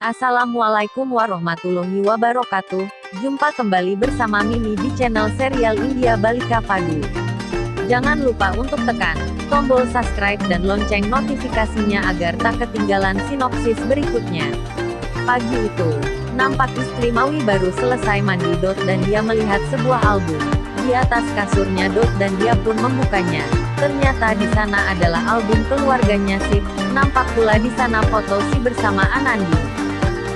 Assalamualaikum warahmatullahi wabarakatuh. Jumpa kembali bersama Mimi di channel serial India Balika Padu. Jangan lupa untuk tekan tombol subscribe dan lonceng notifikasinya agar tak ketinggalan sinopsis berikutnya. Pagi itu, nampak istri Maui baru selesai mandi dan dia melihat sebuah album di atas kasurnya dan dia pun membukanya. Ternyata di sana adalah album keluarganya Sif. Nampak pula di sana foto Si bersama Anandi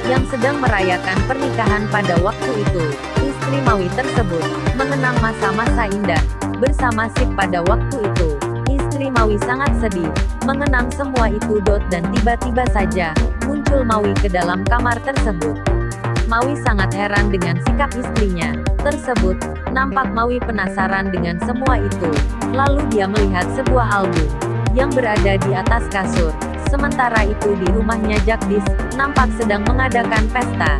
yang sedang merayakan pernikahan pada waktu itu. Istri Maui tersebut mengenang masa-masa indah bersama Sif pada waktu itu. Istri Maui sangat sedih mengenang semua itu dan tiba-tiba saja muncul Maui ke dalam kamar tersebut. Maui sangat heran dengan sikap istrinya tersebut. Nampak Maui penasaran dengan semua itu. Lalu dia melihat sebuah album yang berada di atas kasur. Sementara itu di rumahnya Jagdish, nampak sedang mengadakan pesta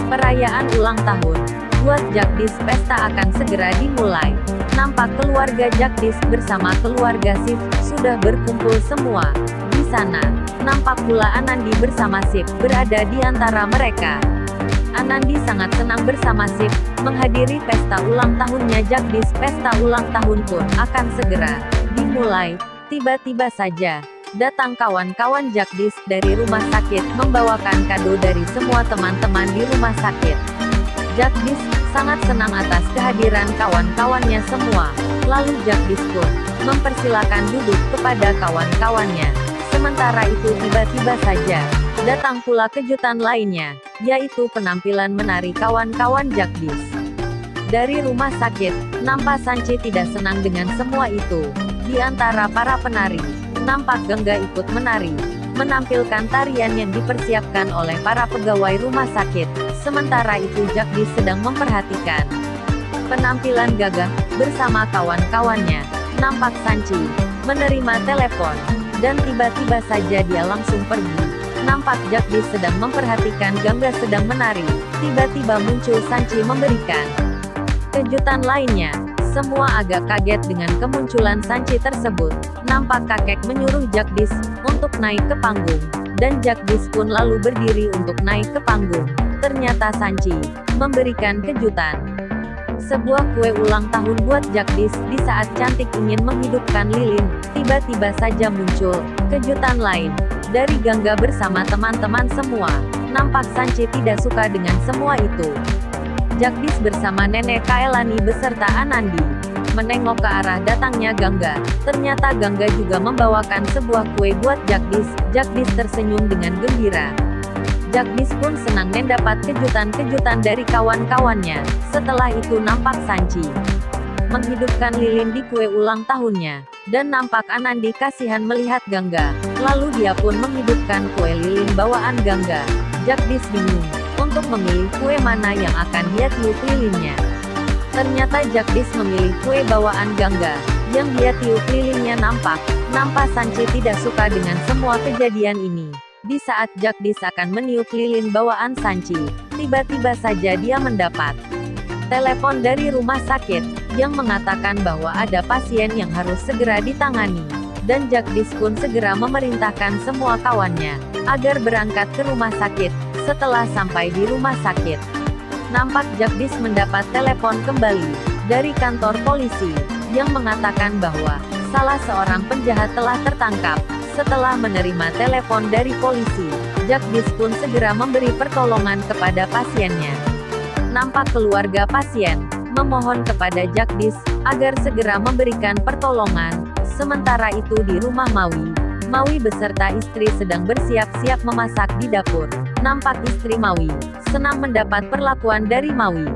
perayaan ulang tahun buat Jagdish. Pesta akan segera dimulai. Nampak keluarga Jagdish bersama keluarga Sif sudah berkumpul semua di sana. Nampak pula Anandi bersama Sif berada di antara mereka. Anandi sangat senang bersama Sif menghadiri pesta ulang tahunnya Jagdish. Pesta ulang tahun pun akan segera dimulai. Tiba-tiba saja datang kawan-kawan Jagdish dari rumah sakit membawakan kado dari semua teman-teman di rumah sakit. Jagdish sangat senang atas kehadiran kawan-kawannya semua. Lalu Jagdish pun mempersilakan duduk kepada kawan-kawannya. Sementara itu tiba-tiba saja datang pula kejutan lainnya, yaitu penampilan menari kawan-kawan Jagdish. Dari rumah sakit, nampak Sanchi tidak senang dengan semua itu. Di antara para penari, nampak Gangga ikut menari, menampilkan tarian yang dipersiapkan oleh para pegawai rumah sakit. Sementara itu Jagdish sedang memperhatikan penampilan Gagah bersama kawan-kawannya. Nampak Sanchi menerima telepon, dan tiba-tiba saja dia langsung pergi. Nampak Jagdish sedang memperhatikan Gangga sedang menari. Tiba-tiba muncul Sanchi memberikan kejutan lainnya. Semua agak kaget dengan kemunculan Sanchi tersebut. Nampak kakek menyuruh Jagdish untuk naik ke panggung, dan Jagdish pun lalu berdiri untuk naik ke panggung. Ternyata Sanchi memberikan kejutan sebuah kue ulang tahun buat Jagdish. Di saat cantik ingin menghidupkan lilin, tiba-tiba saja muncul kejutan lain dari Gangga bersama teman-teman semua. Nampak Sanchi tidak suka dengan semua itu. Jagdish bersama nenek Kaelani beserta Anandi menengok ke arah datangnya Gangga. Ternyata Gangga juga membawakan sebuah kue buat Jagdish. Jagdish tersenyum dengan gembira. Jagdish pun senang mendapat kejutan-kejutan dari kawan-kawannya. Setelah itu nampak Sanchi menghidupkan lilin di kue ulang tahunnya. Dan nampak Anandi kasihan melihat Gangga. Lalu dia pun menghidupkan kue lilin bawaan Gangga. Jagdish bingung untuk memilih kue mana yang akan dia tiup lilinnya. Ternyata Jagdish memilih kue bawaan Gangga yang dia tiup lilinnya. Nampak Sanchi tidak suka dengan semua kejadian ini. Di saat Jagdish akan meniup lilin bawaan Sanchi, tiba-tiba saja dia mendapat telepon dari rumah sakit yang mengatakan bahwa ada pasien yang harus segera ditangani. Dan Jagdish pun segera memerintahkan semua kawannya agar berangkat ke rumah sakit. Setelah sampai di rumah sakit, nampak Jagdish mendapat telepon kembali dari kantor polisi yang mengatakan bahwa salah seorang penjahat telah tertangkap. Setelah menerima telepon dari polisi, Jagdish pun segera memberi pertolongan kepada pasiennya. Nampak keluarga pasien memohon kepada Jagdish agar segera memberikan pertolongan. Sementara itu di rumah Maui beserta istri sedang bersiap-siap memasak di dapur. Nampak istri Maui senang mendapat perlakuan dari Maui.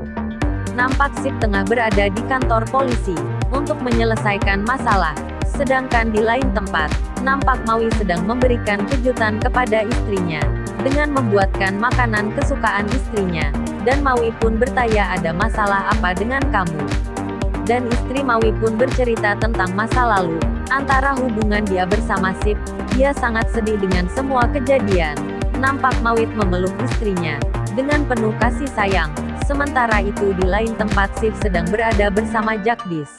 Nampak Sif tengah berada di kantor polisi untuk menyelesaikan masalah. Sedangkan di lain tempat, nampak Maui sedang memberikan kejutan kepada istrinya dengan membuatkan makanan kesukaan istrinya. Dan Maui pun bertanya, ada masalah apa dengan kamu? Dan istri Maui pun bercerita tentang masa lalu antara hubungan dia bersama Sif. Dia sangat sedih dengan semua kejadian. Nampak Maui memeluk istrinya dengan penuh kasih sayang. Sementara itu di lain tempat Sif sedang berada bersama Jagdish.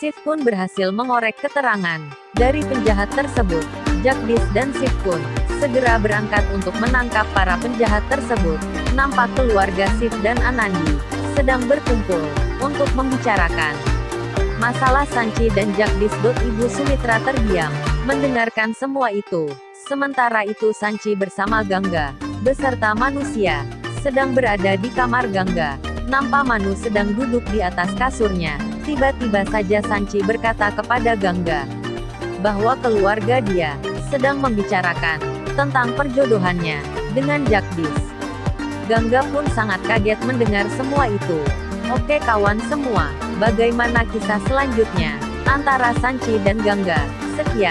Sif pun berhasil mengorek keterangan dari penjahat tersebut. Jagdish dan Sif pun segera berangkat untuk menangkap para penjahat tersebut. Nampak keluarga Sif dan Anandi sedang berkumpul untuk membicarakan masalah Sanchi dan Jagdish. Ibu Sumitra terdiam mendengarkan semua itu. Sementara itu Sanchi bersama Gangga beserta manusia sedang berada di kamar Gangga. Nampak Manu sedang duduk di atas kasurnya. Tiba-tiba saja Sanchi berkata kepada Gangga bahwa keluarga dia sedang membicarakan tentang perjodohannya dengan Jagdish. Gangga pun sangat kaget mendengar semua itu. Oke kawan semua, bagaimana kisah selanjutnya antara Sanchi dan Gangga? Sekian.